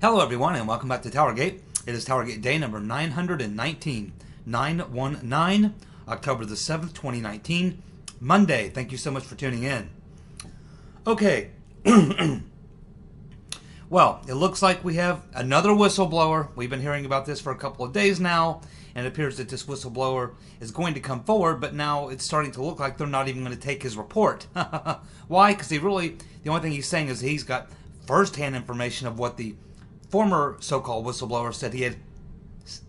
Hello everyone and welcome back to TowerGate. It is TowerGate day number 919, 919, October the 7th, 2019, Monday. Thank you so much for tuning in. Okay, well, it looks like we have another whistleblower. We've been hearing about this for a couple of days now, and it appears that this whistleblower is going to come forward, but now it's starting to look like they're not even going to take his report. Why? Because the only thing he's saying is he's got first-hand information of what the former so-called whistleblower said he had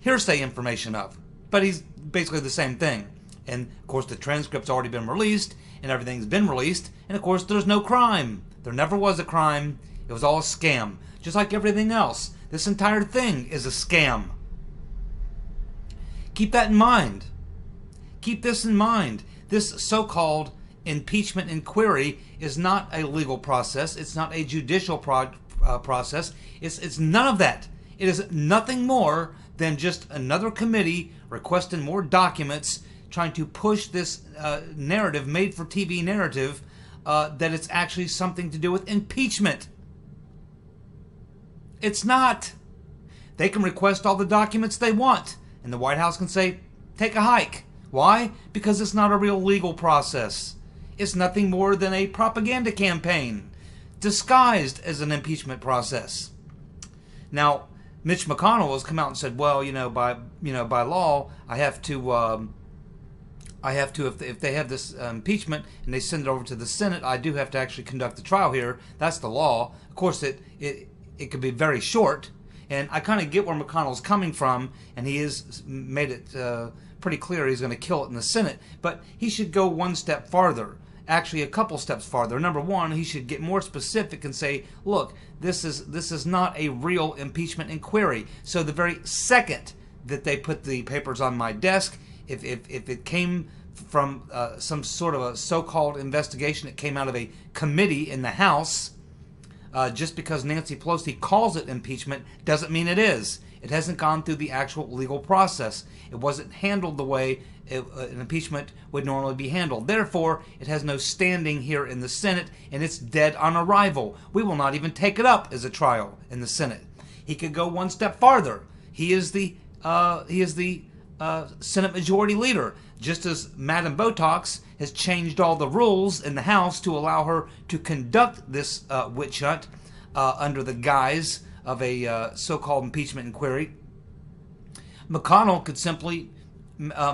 hearsay information of. But he's basically the same thing. And, of course, the transcript's already been released, and everything's been released, and, of course, there's no crime. There never was a crime. It was all a scam. Just like everything else. This entire thing is a scam. Keep that in mind. Keep this in mind. This so-called impeachment inquiry is not a legal process. It's not a judicial process. It's none of that. It is nothing more than just another committee requesting more documents, trying to push this narrative, made-for-TV narrative, that it's actually something to do with impeachment. It's not. They can request all the documents they want, and the White House can say, take a hike. Why? Because it's not a real legal process. It's nothing more than a propaganda campaign, disguised as an impeachment process. Now, Mitch McConnell has come out and said, well, by law, I have to, if they have this impeachment and they send it over to the Senate, I do have to actually conduct the trial here. That's the law. Of course, it could be very short, and I kind of get where McConnell's coming from, and he has made it pretty clear he's going to kill it in the Senate. But he should go one step farther. Actually, a couple steps farther. Number one, he should get more specific and say, look, this is not a real impeachment inquiry. So the very second that they put the papers on my desk, if it came from some sort of a so-called investigation, it came out of a committee in the House, just because Nancy Pelosi calls it impeachment doesn't mean it is. It hasn't gone through the actual legal process. It wasn't handled the way an impeachment would normally be handled. Therefore, it has no standing here in the Senate, and it's dead on arrival. We will not even take it up as a trial in the Senate. He could go one step farther. He is the Senate Majority Leader, just as Madam Botox has changed all the rules in the House to allow her to conduct this witch hunt under the guise of a so-called impeachment inquiry. McConnell could simply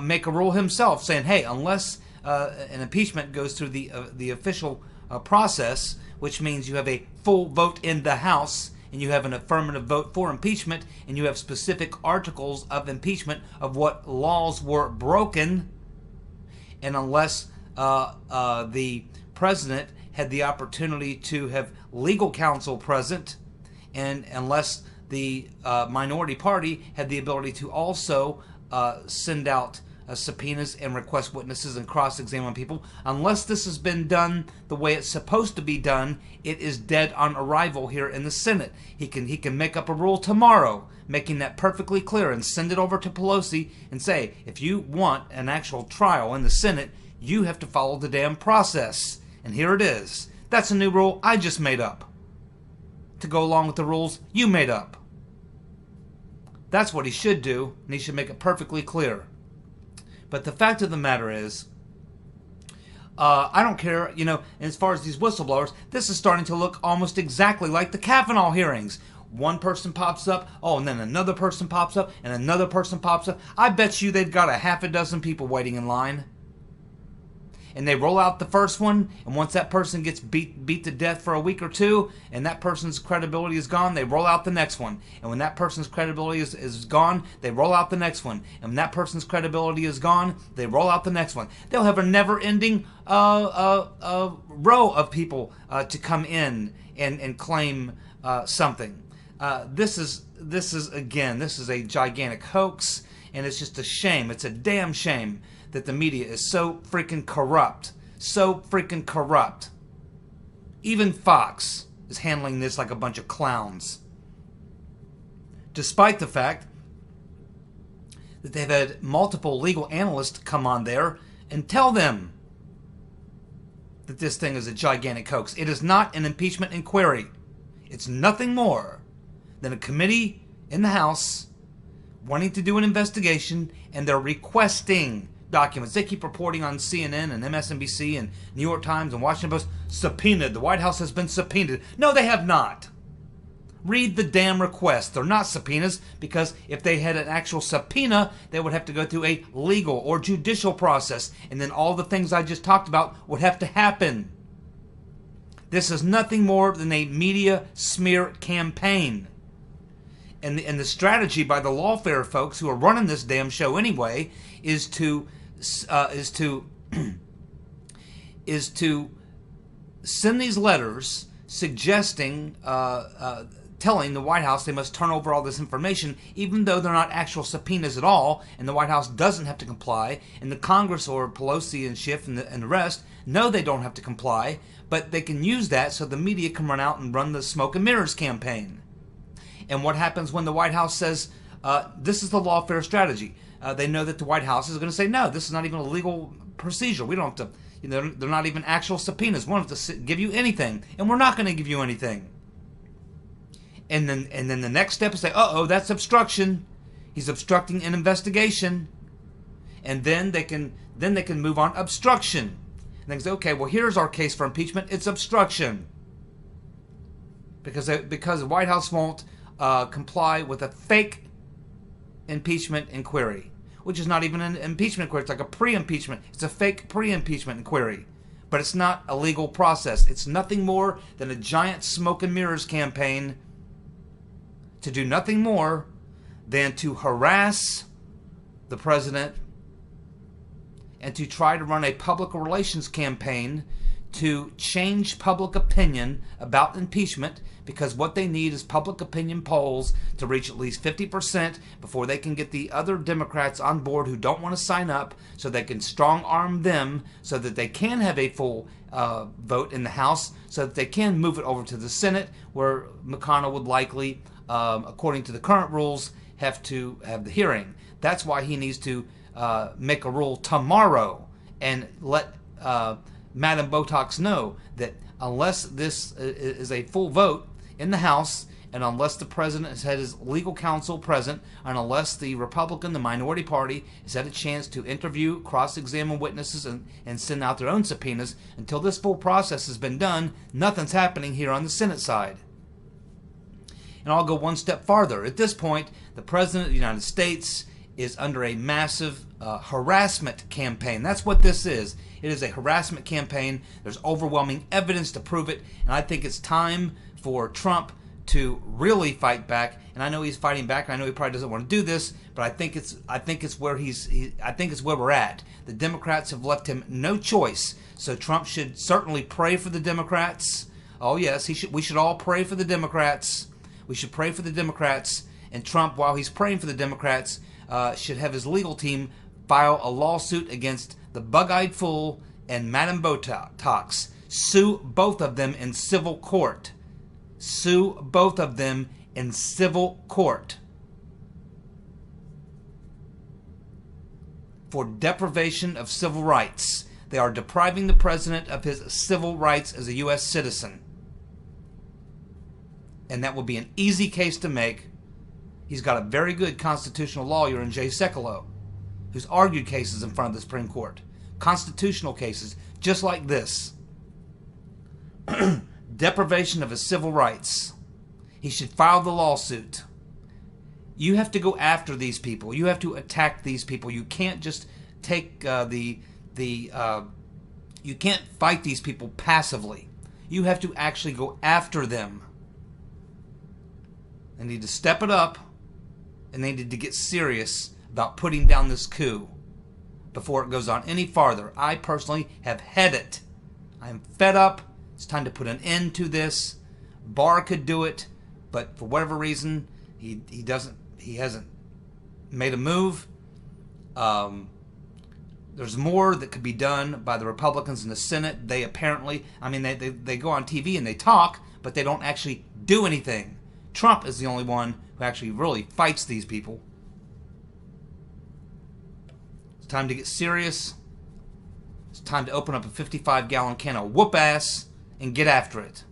make a rule himself saying, hey, unless an impeachment goes through the official process, which means you have a full vote in the House and you have an affirmative vote for impeachment and you have specific articles of impeachment of what laws were broken, and unless the president had the opportunity to have legal counsel present, and unless the minority party had the ability to also send out subpoenas and request witnesses and cross-examine people, unless this has been done the way it's supposed to be done, it is dead on arrival here in the Senate. He can make up a rule tomorrow, making that perfectly clear, and send it over to Pelosi and say, if you want an actual trial in the Senate, you have to follow the damn process. And here it is. That's a new rule I just made up, to go along with the rules you made up. That's what he should do, and he should make it perfectly clear. But the fact of the matter is, I don't care, as far as these whistleblowers, this is starting to look almost exactly like the Kavanaugh hearings. One person pops up, and then another person pops up, and another person pops up. I bet you they've got a half a dozen people waiting in line. And they roll out the first one, and once that person gets beat to death for a week or two, and that person's credibility is gone, they roll out the next one. And when that person's credibility is gone, they roll out the next one. And when that person's credibility is gone, they roll out the next one. They'll have a never-ending row of people to come in and claim something. This is a gigantic hoax, and it's just a shame. It's a damn shame that the media is so freaking corrupt. So freaking corrupt. Even Fox is handling this like a bunch of clowns. Despite the fact that they've had multiple legal analysts come on there and tell them that this thing is a gigantic hoax. It is not an impeachment inquiry. It's nothing more than a committee in the House wanting to do an investigation, and they're requesting documents. They keep reporting on CNN and MSNBC and New York Times and Washington Post, subpoenaed. The White House has been subpoenaed. No, they have not. Read the damn request. They're not subpoenas, because if they had an actual subpoena, they would have to go through a legal or judicial process, and then all the things I just talked about would have to happen. This is nothing more than a media smear campaign. And the strategy by the lawfare folks who are running this damn show anyway is to send these letters suggesting, telling the White House they must turn over all this information, even though they're not actual subpoenas at all, and the White House doesn't have to comply, and the Congress or Pelosi and Schiff and the rest know they don't have to comply, but they can use that so the media can run out and run the smoke and mirrors campaign. And what happens when the White House says, this is the lawfare strategy? They know that the White House is going to say, no, this is not even a legal procedure. We don't have to, they're not even actual subpoenas. We don't have to give you anything, and we're not going to give you anything. And then the next step is say, uh-oh, that's obstruction. He's obstructing an investigation. And then they can move on obstruction. And they say, okay, well, here's our case for impeachment. It's obstruction. Because the White House won't comply with a fake impeachment inquiry, which is not even an impeachment inquiry. It's like a pre-impeachment. It's a fake pre-impeachment inquiry. But it's not a legal process. It's nothing more than a giant smoke and mirrors campaign to do nothing more than to harass the president and to try to run a public relations campaign to change public opinion about impeachment, because what they need is public opinion polls to reach at least 50% before they can get the other Democrats on board who don't want to sign up, so they can strong arm them so that they can have a full vote in the House, so that they can move it over to the Senate, where McConnell would likely, according to the current rules, have to have the hearing. That's why he needs to make a rule tomorrow and let Madam Botox know that unless this is a full vote in the House, and unless the president has had his legal counsel present, and unless the Republican, the minority party, has had a chance to interview, cross-examine witnesses, and send out their own subpoenas, until this full process has been done, nothing's happening here on the Senate side. And I'll go one step farther. At this point, the President of the United States is under a massive harassment campaign. That's what this is. It is a harassment campaign. There's overwhelming evidence to prove it, and I think it's time for Trump to really fight back. And I know he's fighting back. I know he probably doesn't want to do this, but I think it's where it's where we're at. The Democrats have left him no choice. So Trump should certainly pray for the Democrats. Oh yes, we should all pray for the Democrats. We should pray for the Democrats. And Trump, while he's praying for the Democrats, should have his legal team file a lawsuit against the Bug-Eyed Fool and Madam Botox. Sue both of them in civil court. Sue both of them in civil court for deprivation of civil rights. They are depriving the president of his civil rights as a U.S. citizen. And that will be an easy case to make. He's got a very good constitutional lawyer in Jay Sekulow, who's argued cases in front of the Supreme Court. Constitutional cases, just like this. Deprivation of his civil rights. He should file the lawsuit. You have to go after these people. You have to attack these people. You can't just take you can't fight these people passively. You have to actually go after them. They need to step it up, and they need to get serious about putting down this coup before it goes on any farther. I personally have had it. I am fed up. It's time to put an end to this. Barr could do it, but for whatever reason, he hasn't made a move. There's more that could be done by the Republicans in the Senate. They apparently, they go on TV and they talk, but they don't actually do anything. Trump is the only one who actually really fights these people. It's time to get serious. It's time to open up a 55-gallon can of whoop ass and get after it.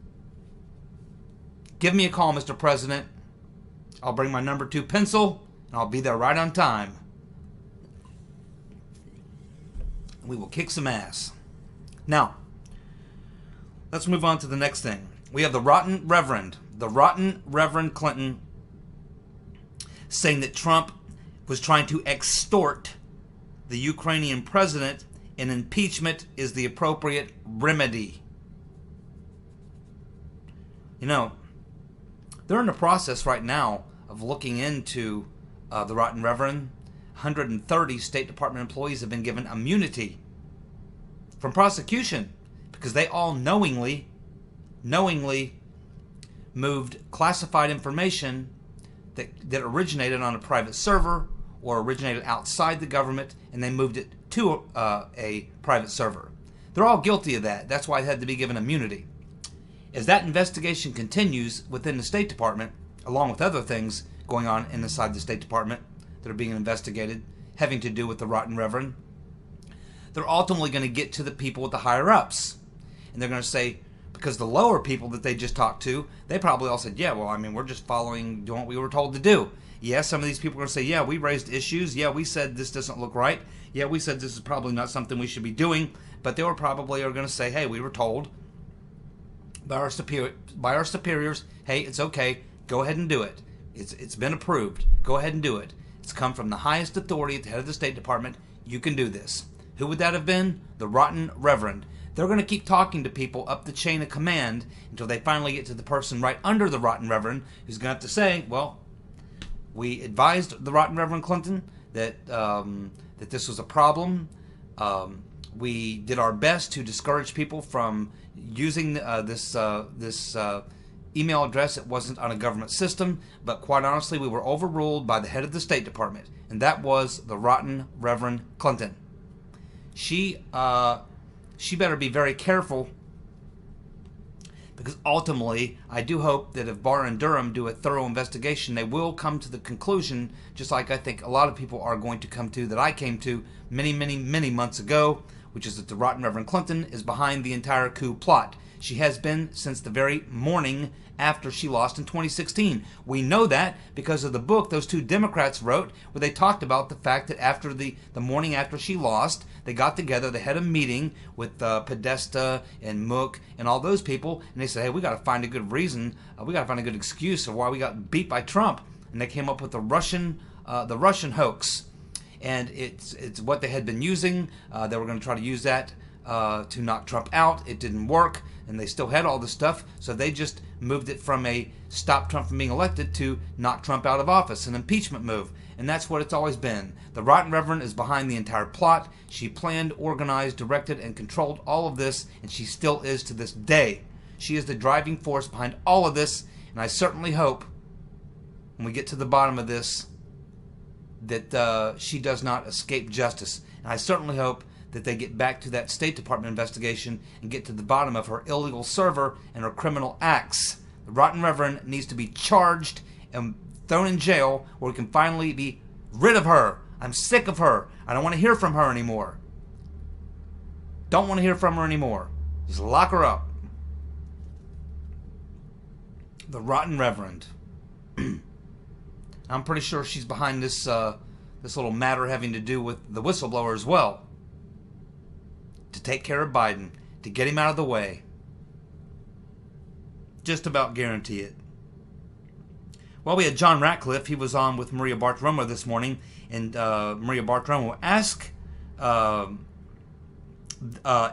Give me a call, Mr. President. I'll bring my number 2 pencil, and I'll be there right on time. We will kick some ass. Now, let's move on to the next thing. We have the rotten Reverend Clinton, saying that Trump was trying to extort the Ukrainian president and impeachment is the appropriate remedy. You know, they're in the process right now of looking into the rotten Reverend. 130 State Department employees have been given immunity from prosecution because they all knowingly moved classified information that originated on a private server or originated outside the government, and they moved it to a private server. They're all guilty of that. That's why it had to be given immunity. As that investigation continues within the State Department, along with other things going on inside the State Department that are being investigated, having to do with the rotten Reverend, they're ultimately going to get to the people with the higher ups. And they're going to say, because the lower people that they just talked to, they probably all said, yeah, well, I mean, we're just doing what we were told to do. Yeah, some of these people are going to say, yeah, we raised issues. Yeah, we said this doesn't look right. Yeah, we said this is probably not something we should be doing. But they were probably are going to say, hey, we were told by our superiors, hey, it's okay, go ahead and do it. It's been approved. Go ahead and do it. It's come from the highest authority at the head of the State Department. You can do this. Who would that have been? The rotten Reverend. They're going to keep talking to people up the chain of command until they finally get to the person right under the rotten Reverend who's going to have to say, well, we advised the rotten Reverend Clinton that that this was a problem. We did our best to discourage people from using this email address. It wasn't on a government system, but quite honestly, we were overruled by the head of the State Department, and that was the rotten Reverend Clinton. She better be very careful, because ultimately, I do hope that if Barr and Durham do a thorough investigation, they will come to the conclusion, just like I think a lot of people are going to come to, that I came to many months ago, which is that the rotten Reverend Clinton is behind the entire coup plot. She has been since the very morning after she lost in 2016. We know that because of the book those two Democrats wrote, where they talked about the fact that after the morning after she lost, they got together, they had a meeting with Podesta and Mook and all those people, and they said, hey, we got to find a good reason, we got to find a good excuse of why we got beat by Trump. And they came up with the Russian hoax. And it's what they had been using. They were going to try to use that to knock Trump out. It didn't work, and they still had all this stuff. So they just moved it from a stop Trump from being elected to knock Trump out of office, an impeachment move. And that's what it's always been. The rotten Reverend is behind the entire plot. She planned, organized, directed, and controlled all of this, and she still is to this day. She is the driving force behind all of this, and I certainly hope when we get to the bottom of this that she does not escape justice. And I certainly hope that they get back to that State Department investigation and get to the bottom of her illegal server and her criminal acts. The rotten Reverend needs to be charged and thrown in jail where we can finally be rid of her. I'm sick of her. I don't want to hear from her anymore. Don't want to hear from her anymore. Just lock her up. The rotten Reverend. I'm pretty sure she's behind this this little matter having to do with the whistleblower as well. To take care of Biden, to get him out of the way. Just about guarantee it. Well, we had John Ratcliffe. He was on with Maria Bartiromo this morning, and Maria Bartiromo asked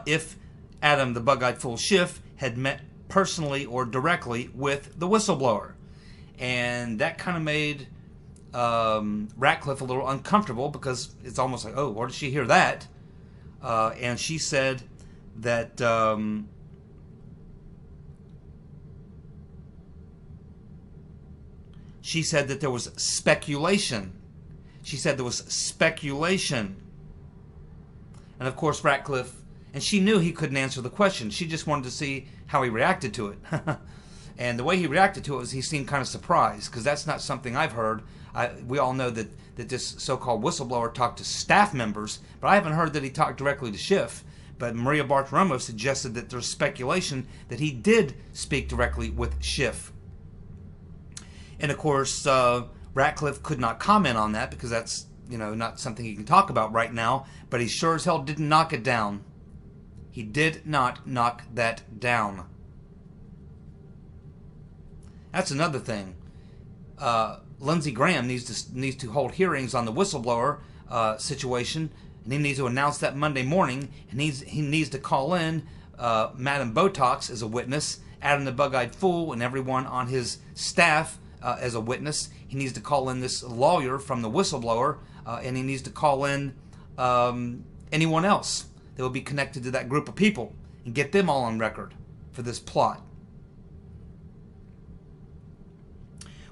if Adam the Bug-Eyed Fool Schiff had met personally or directly with the whistleblower. And that kind of made Ratcliffe a little uncomfortable, because it's almost like, oh, where did she hear that? And she said that there was speculation. She said there was speculation. And of course Ratcliffe, and she knew he couldn't answer the question. She just wanted to see how he reacted to it. And the way he reacted to it was he seemed kind of surprised, because that's not something I've heard. We all know that this so-called whistleblower talked to staff members, but I haven't heard that he talked directly to Schiff. But Maria Bartiromo suggested that there's speculation that he did speak directly with Schiff. And of course, Ratcliffe could not comment on that because that's, not something he can talk about right now. But he sure as hell didn't knock it down. He did not knock that down. That's another thing. Lindsey Graham needs to hold hearings on the whistleblower situation, and he needs to announce that Monday morning. And he needs to call in Madam Botox as a witness, Adam the Bug-Eyed Fool, and everyone on his staff as a witness. He needs to call in this lawyer from the whistleblower, and he needs to call in anyone else that will be connected to that group of people and get them all on record for this plot.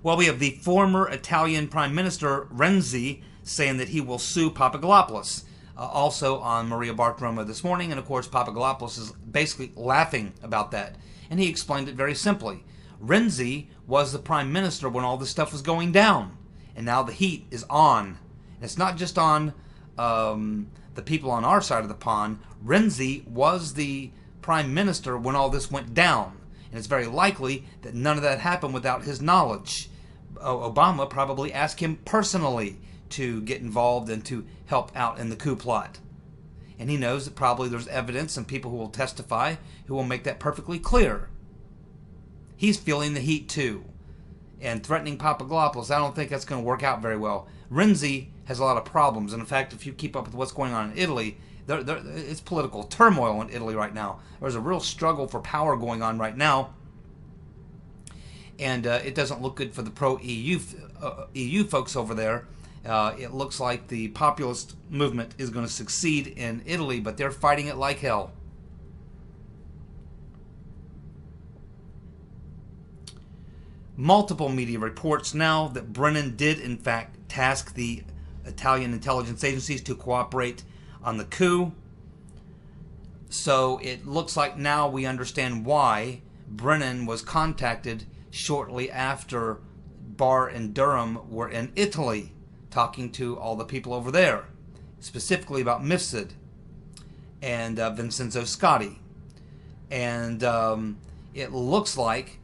Well, we have the former Italian Prime Minister Renzi saying that he will sue Papadopoulos. Also on Maria Bartiromo this morning, and of course Papadopoulos is basically laughing about that. And he explained it very simply. Renzi was the Prime Minister when all this stuff was going down. And now the heat is on. And it's not just on the people on our side of the pond. Renzi was the Prime Minister when all this went down. And it's very likely that none of that happened without his knowledge. Obama probably asked him personally to get involved and to help out in the coup plot. And he knows that probably there's evidence and people who will testify who will make that perfectly clear. He's feeling the heat too. And threatening Papadopoulos, I don't think that's going to work out very well. Renzi has a lot of problems. And in fact, if you keep up with what's going on in Italy, it's political turmoil in Italy right now. There's a real struggle for power going on right now. And it doesn't look good for the pro-EU folks over there. It looks like the populist movement is going to succeed in Italy, but they're fighting it like hell. Multiple media reports now that Brennan did in fact task the Italian intelligence agencies to cooperate on the coup. So it looks like now we understand why Brennan was contacted shortly after Barr and Durham were in Italy talking to all the people over there, specifically about Mifsud and Vincenzo Scotti. And it looks like,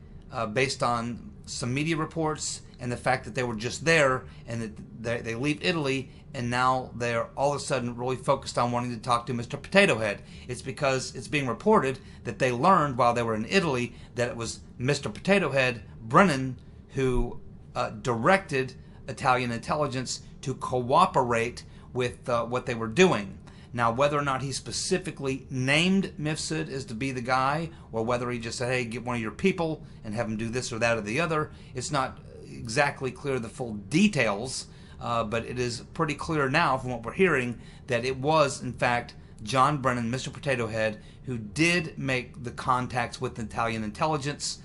based on some media reports and the fact that they were just there and that they leave Italy and now they're all of a sudden really focused on wanting to talk to Mr. Potato Head. It's because it's being reported that they learned while they were in Italy that it was Mr. Potato Head, Brennan, who directed Italian intelligence to cooperate with what they were doing. Now, whether or not he specifically named Mifsud as to be the guy, or whether he just said, hey, get one of your people and have him do this or that or the other, it's not exactly clear the full details, but it is pretty clear now from what we're hearing that it was, in fact, John Brennan, Mr. Potato Head, who did make the contacts with Italian intelligence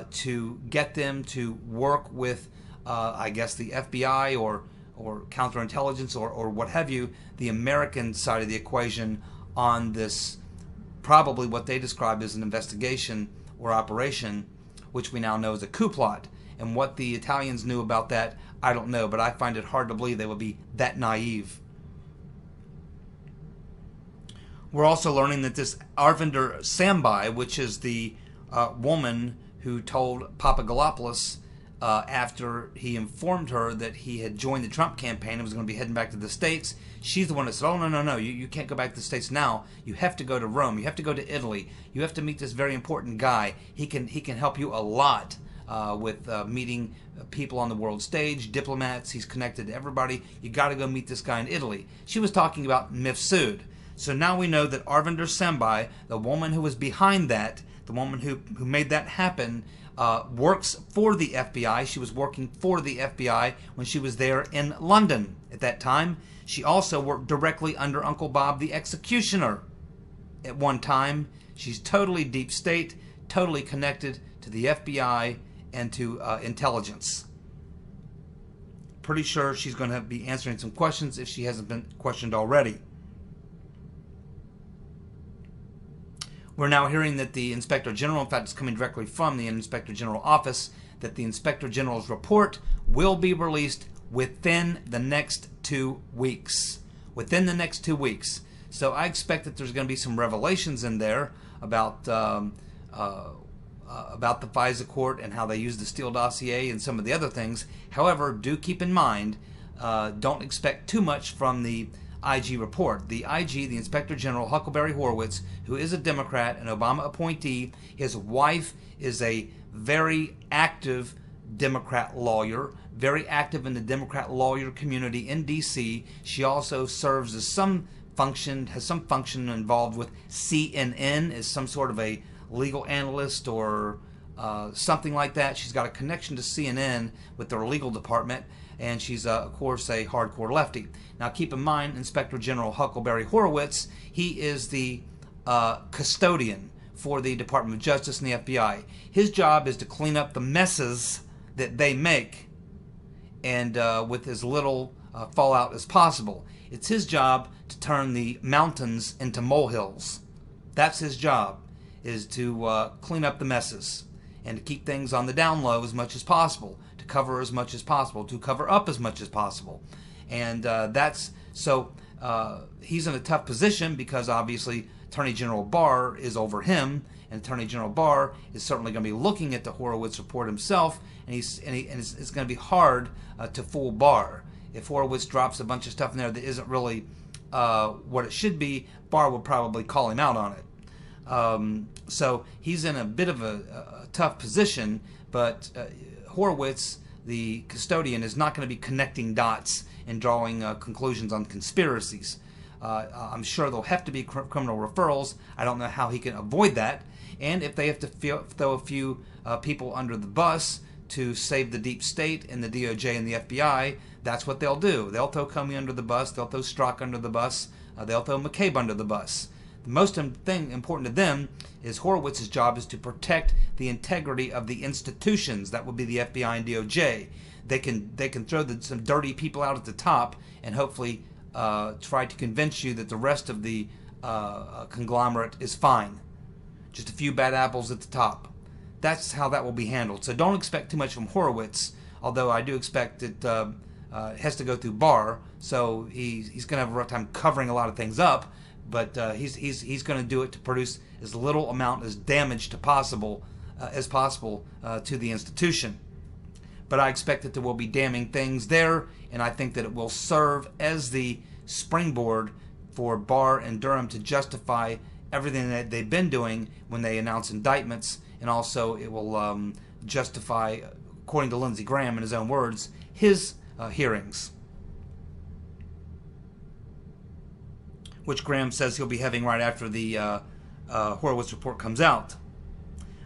to get them to work with, I guess, the FBI or counterintelligence or what have you, the American side of the equation on this, probably what they described as an investigation or operation, which we now know is a coup plot. And what the Italians knew about that, I don't know, but I find it hard to believe they would be that naive. We're also learning that this Arvinder Sambai, which is the woman who told Papadopoulos after he informed her that he had joined the Trump campaign and was going to be heading back to the States, she's the one that said, oh, no, you can't go back to the States now. You have to go to Rome. You have to go to Italy. You have to meet this very important guy. He can help you a lot with meeting people on the world stage, diplomats. He's connected to everybody. You got to go meet this guy in Italy. She was talking about Mifsud. So now we know that Arvinder Sambai, the woman who was behind that, the woman who made that happen, works for the FBI. She was working for the FBI when she was there in London at that time. She also worked directly under Uncle Bob the Executioner at one time. She's totally deep state, totally connected to the FBI and to intelligence. Pretty sure she's going to be answering some questions if she hasn't been questioned already. We're now hearing that the Inspector General, in fact it's coming directly from the Inspector General office, that the Inspector General's report will be released within the next 2 weeks. Within the next 2 weeks. So I expect that there's going to be some revelations in there about about the FISA court and how they used the Steele dossier and some of the other things. However, do keep in mind, don't expect too much from the IG report. The IG, the Inspector General Huckleberry Horowitz, who is a Democrat, an Obama appointee, his wife is a very active Democrat lawyer, very active in the Democrat lawyer community in D.C. She also serves as has some function involved with CNN, as some sort of a legal analyst or something like that. She's got a connection to CNN with their legal department, and she's, of course, a hardcore lefty. Now, keep in mind, Inspector General Huckleberry Horowitz, he is the custodian for the Department of Justice and the FBI. His job is to clean up the messes that they make, and with as little fallout as possible. It's his job to turn the mountains into molehills. That's his job, is to clean up the messes and to keep things on the down low as much as possible, to cover as much as possible, to cover up as much as possible. And he's in a tough position because obviously Attorney General Barr is over him, and Attorney General Barr is certainly going to be looking at the Horowitz report himself, and it's going to be hard to fool Barr. If Horowitz drops a bunch of stuff in there that isn't really what it should be, Barr will probably call him out on it. So he's in a bit of a tough position, but Horowitz, the custodian, is not going to be connecting dots and drawing conclusions on conspiracies. I'm sure there'll have to be criminal referrals. I don't know how he can avoid that. And if they have to throw a few people under the bus to save the deep state and the DOJ and the FBI, that's what they'll do. They'll throw Comey under the bus. They'll throw Strzok under the bus. They'll throw McCabe under the bus. The most thing important to them is Horowitz's job is to protect the integrity of the institutions. That would be the FBI and DOJ. They can throw some dirty people out at the top and hopefully try to convince you that the rest of the conglomerate is fine. Just a few bad apples at the top. That's how that will be handled. So don't expect too much from Horowitz, although I do expect it has to go through Barr, so he's going to have a rough time covering a lot of things up, but he's going to do it to produce as little amount as damage as possible to the institution. But I expect that there will be damning things there, and I think that it will serve as the springboard for Barr and Durham to justify everything that they've been doing when they announce indictments, and also it will justify, according to Lindsey Graham in his own words, his hearings, which Graham says he'll be having right after the Horowitz report comes out.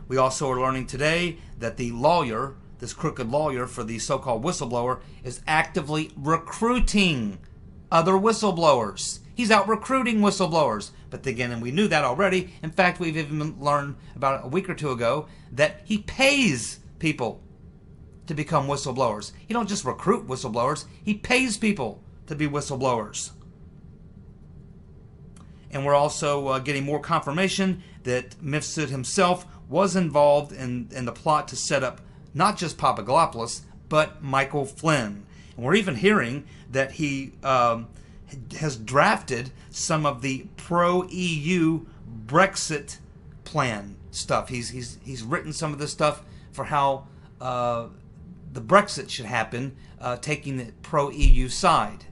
We also are learning today that the lawyer, this crooked lawyer for the so-called whistleblower, is actively recruiting other whistleblowers. He's out recruiting whistleblowers. But again, and we knew that already. In fact, we've even learned about a week or two ago that he pays people to become whistleblowers. He don't just recruit whistleblowers. He pays people to be whistleblowers. And we're also getting more confirmation that Mifsud himself was involved in the plot to set up not just Papadopoulos, but Michael Flynn. And we're even hearing that he has drafted some of the pro-EU Brexit plan stuff. He's written some of this stuff for how the Brexit should happen, taking the pro-EU side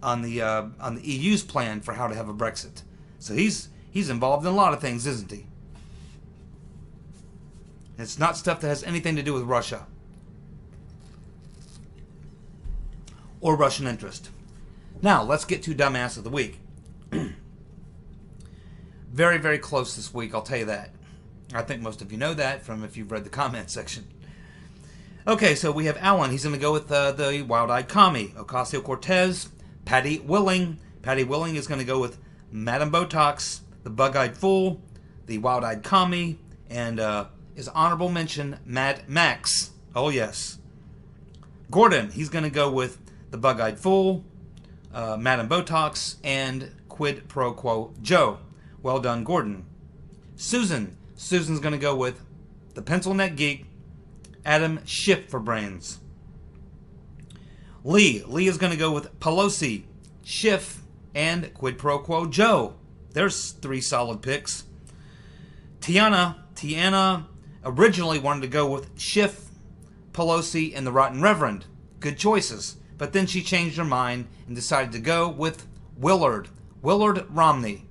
on the EU's plan for how to have a Brexit. So he's involved in a lot of things, isn't he? It's not stuff that has anything to do with Russia or Russian interest. Now, let's get to Dumbass of the Week. Very, very close this week, I'll tell you that. I think most of you know that from if you've read the comment section. Okay, so we have Alan. He's going to go with the Wild-Eyed Commie. Ocasio-Cortez, Patty Willing. Patty Willing is going to go with Madame Botox, the Bug-Eyed Fool, the Wild-Eyed Commie, and his honorable mention, Mad Max. Oh, yes. Gordon, he's going to go with the Bug-Eyed Fool, Madame Botox, and Quid Pro Quo Joe. Well done, Gordon. Susan's going to go with the Pencil Neck Geek, Adam Schiff for brains. Lee is going to go with Pelosi, Schiff, and Quid Pro Quo Joe. There's 3 solid picks. Tiana Tiana originally wanted to go with Schiff, Pelosi, and the Rotten Reverend. Good choices. But then she changed her mind and decided to go with Willard Romney.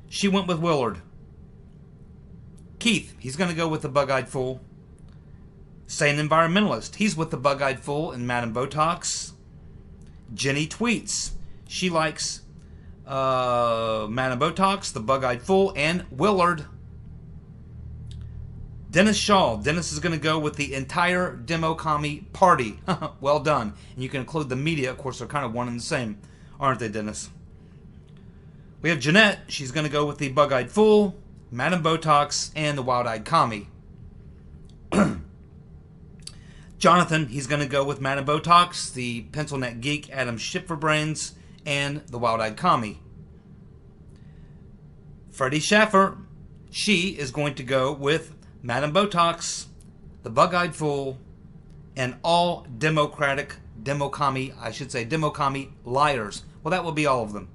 She went with Willard. Keith, he's going to go with the Bug-Eyed Fool. Sane Environmentalist, he's with the Bug-Eyed Fool and Madame Botox. Jenny tweets. She likes Madame Botox, the Bug-Eyed Fool, and Willard. Dennis Shaw. Dennis is going to go with the entire Demo Commie party. Well done. And you can include the media. Of course, they're kind of one and the same, aren't they, Dennis? We have Jeanette. She's going to go with the Bug-Eyed Fool, Madame Botox, and the Wild-Eyed Commie. Jonathan, he's going to go with Madame Botox, the Pencil Neck Geek, Adam Schifferbrains, and the Wild-Eyed Commie. Freddie Schaffer, she is going to go with Madame Botox, the Bug-Eyed Fool, and all Demo Commie liars. Well, that will be all of them.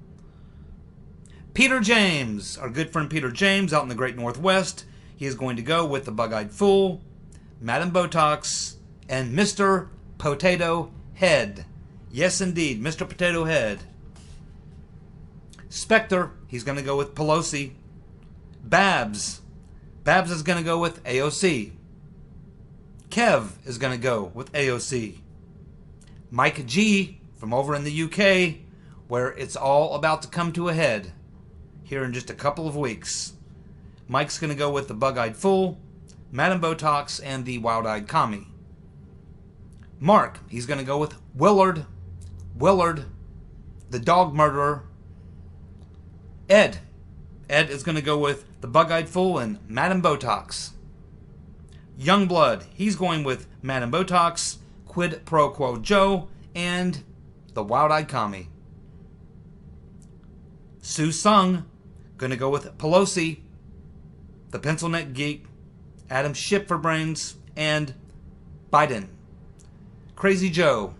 Peter James, our good friend Peter James out in the Great Northwest, he is going to go with the Bug-Eyed Fool, Madame Botox, and Mr. Potato Head. Yes, indeed, Mr. Potato Head. Spectre, he's going to go with Pelosi. Babs is going to go with AOC. Kev is going to go with AOC. Mike G from over in the UK, where it's all about to come to a head here in just a couple of weeks. Mike's going to go with the Bug-Eyed Fool, Madame Botox, and the Wild-Eyed Commie. Mark, he's going to go with Willard, the Dog Murderer. Ed is going to go with the Bug-Eyed Fool and Madame Botox. Youngblood, he's going with Madame Botox, Quid Pro Quo Joe, and the Wild-Eyed Commie. Sue Sung, going to go with Pelosi, the Pencil Neck Geek, Adam Schifferbrains, and Biden. Crazy Joe,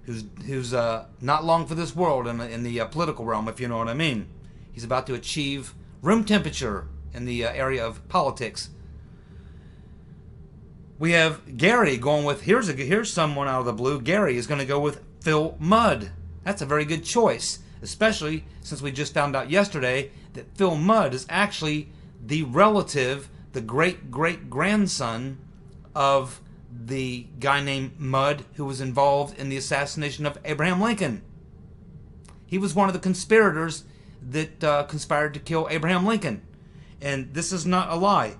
who's not long for this world in the political realm, if you know what I mean. He's about to achieve room temperature in the area of politics. We have Gary going with, here's someone out of the blue. Gary is going to go with Phil Mudd. That's a very good choice, especially since we just found out yesterday that Phil Mudd is actually the relative, the great-great-grandson of the guy named Mudd who was involved in the assassination of Abraham Lincoln. He was one of the conspirators that conspired to kill Abraham Lincoln. And this is not a lie.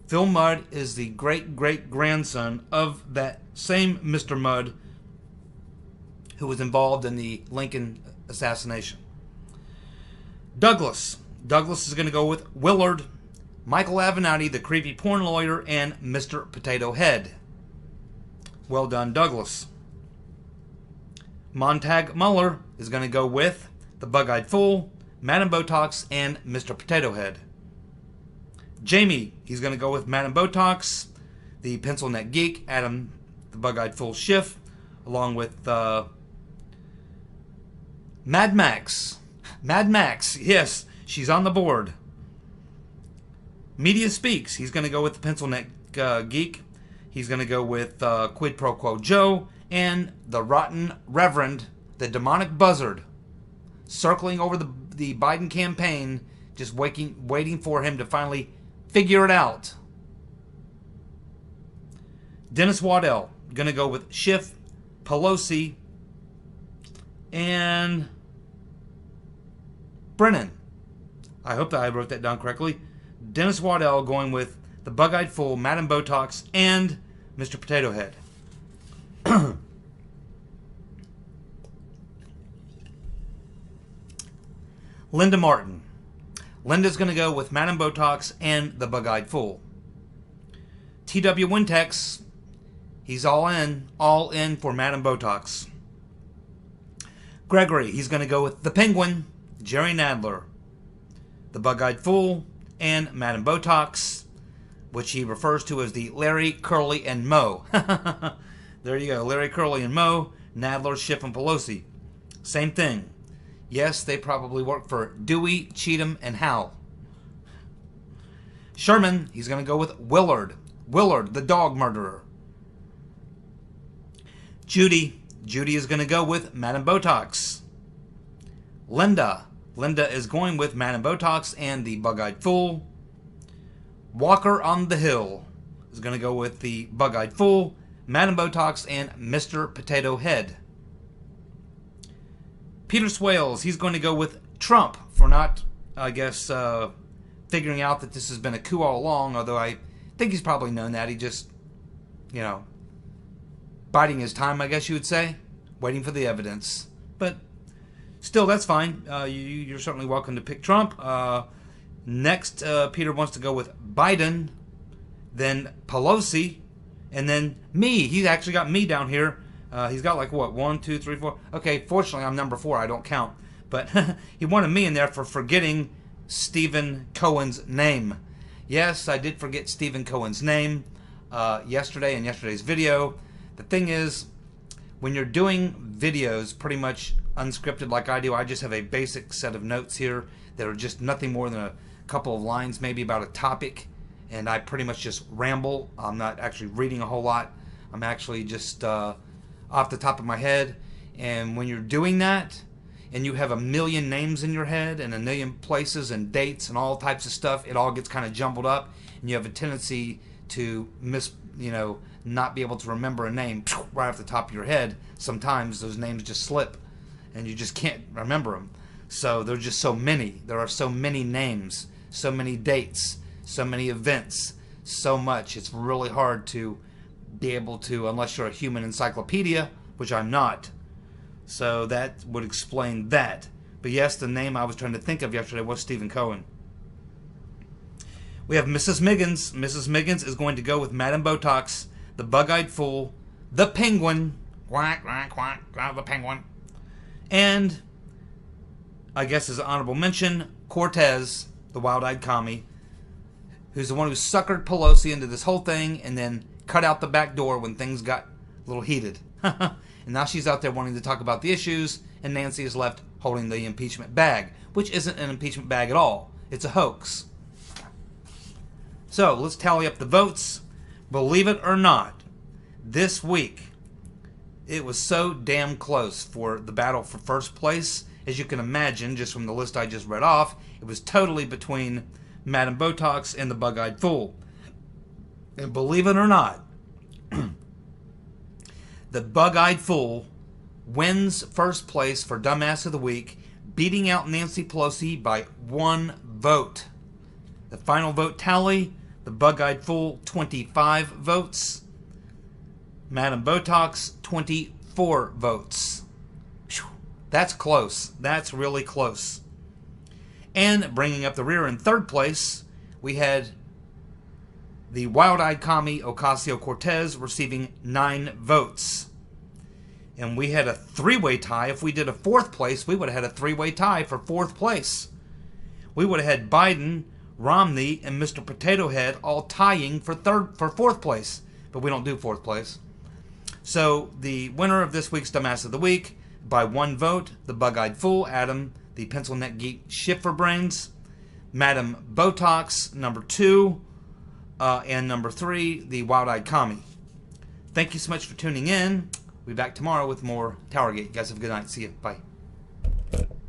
Phil Mudd is the great-great-grandson of that same Mr. Mudd who was involved in the Lincoln assassination. Douglas is going to go with Willard, Michael Avenatti, the creepy porn lawyer, and Mr. Potato Head. Well done, Douglas. Montag Muller is going to go with the Bug-Eyed Fool, Madame Botox, and Mr. Potato Head. Jamie, he's going to go with Madame Botox, the Pencil Neck Geek, Adam, the Bug-Eyed Fool Schiff, along with Mad Max. Mad Max, yes, she's on the board. Media Speaks, he's going to go with the Pencil Neck Geek. He's going to go with Quid Pro Quo Joe and the Rotten Reverend, the demonic buzzard, circling over the Biden campaign, just waiting for him to finally figure it out. Dennis Waddell, going to go with Schiff, Pelosi, and Brennan. I hope that I wrote that down correctly. Dennis Waddell going with the Bug-Eyed Fool, Madame Botox, and Mr. Potato Head. Linda Martin. Linda's going to go with Madame Botox and the Bug-Eyed Fool. T.W. Wintex, he's all in for Madame Botox. Gregory, he's going to go with the Penguin, Jerry Nadler, the Bug-Eyed Fool, and Madame Botox, which he refers to as the Larry, Curly, and Moe. There you go, Larry, Curly, and Moe, Nadler, Schiff, and Pelosi. Same thing. Yes, they probably work for Dewey, Cheatham, and Howell. Sherman, he's going to go with Willard. Willard, the dog murderer. Judy is going to go with Madame Botox. Linda is going with Madame Botox and the Bug-Eyed Fool. Walker on the Hill is going to go with the Bug-Eyed Fool, Madame Botox, and Mr. Potato Head. Peter Swales, he's going to go with Trump for not, I guess, figuring out that this has been a coup all along, although I think he's probably known that. He just, biding his time, I guess you would say, waiting for the evidence. But still, that's fine. You're certainly welcome to pick Trump. Next, Peter wants to go with Biden, then Pelosi, and then me. He's actually got me down here. He's got like, what, 1, 2, 3, 4. Okay, fortunately, I'm number 4. I don't count. But he wanted me in there for forgetting Stephen Cohen's name. Yes, I did forget Stephen Cohen's name yesterday in yesterday's video. The thing is, when you're doing videos pretty much unscripted like I do, I just have a basic set of notes here that are just nothing more than a couple of lines maybe about a topic, and I pretty much just ramble. I'm not actually reading a whole lot. I'm actually just off the top of my head. And when you're doing that and you have a million names in your head and a million places and dates and all types of stuff, it all gets kind of jumbled up, and you have a tendency to not be able to remember a name right off the top of your head. Sometimes those names just slip and you just can't remember them. So there's just so many. There are so many names, so many dates, so many events, so much. It's really hard to be able to, unless you're a human encyclopedia, which I'm not. So that would explain that. But yes, the name I was trying to think of yesterday was Stephen Cohen. We have Mrs. Miggins. Mrs. Miggins is going to go with Madame Botox, the Bug-Eyed Fool, the Penguin, quack, quack, quack, the Penguin, and I guess as an honorable mention, Cortez, the Wild-Eyed Commie, who's the one who suckered Pelosi into this whole thing and then cut out the back door when things got a little heated. And now she's out there wanting to talk about the issues, and Nancy is left holding the impeachment bag, which isn't an impeachment bag at all. It's a hoax. So let's tally up the votes. Believe it or not, this week it was so damn close for the battle for first place. As you can imagine, just from the list I just read off, it was totally between Madame Botox and the Bug-Eyed Fool. And believe it or not, the Bug-Eyed Fool wins first place for Dumbass of the Week, beating out Nancy Pelosi by 1 vote. The final vote tally, the Bug-Eyed Fool, 25 votes. Madame Botox, 24 votes. Whew, that's close. That's really close. And bringing up the rear in third place, we had the Wild-Eyed Commie Ocasio-Cortez receiving 9 votes. And we had a 3-way tie. If we did a 4th place, we would have had a 3-way tie for 4th place. We would have had Biden, Romney, and Mr. Potato Head all tying for 4th place. But we don't do 4th place. So the winner of this week's Dumbass of the Week, by 1 vote, the Bug-Eyed Fool, Adam, the Pencil Neck Geek Schifferbrains. Madame Botox, number 2. And number 3, the Wild-Eyed Commie. Thank you so much for tuning in. We'll be back tomorrow with more TowerGate. You guys have a good night. See you. Bye.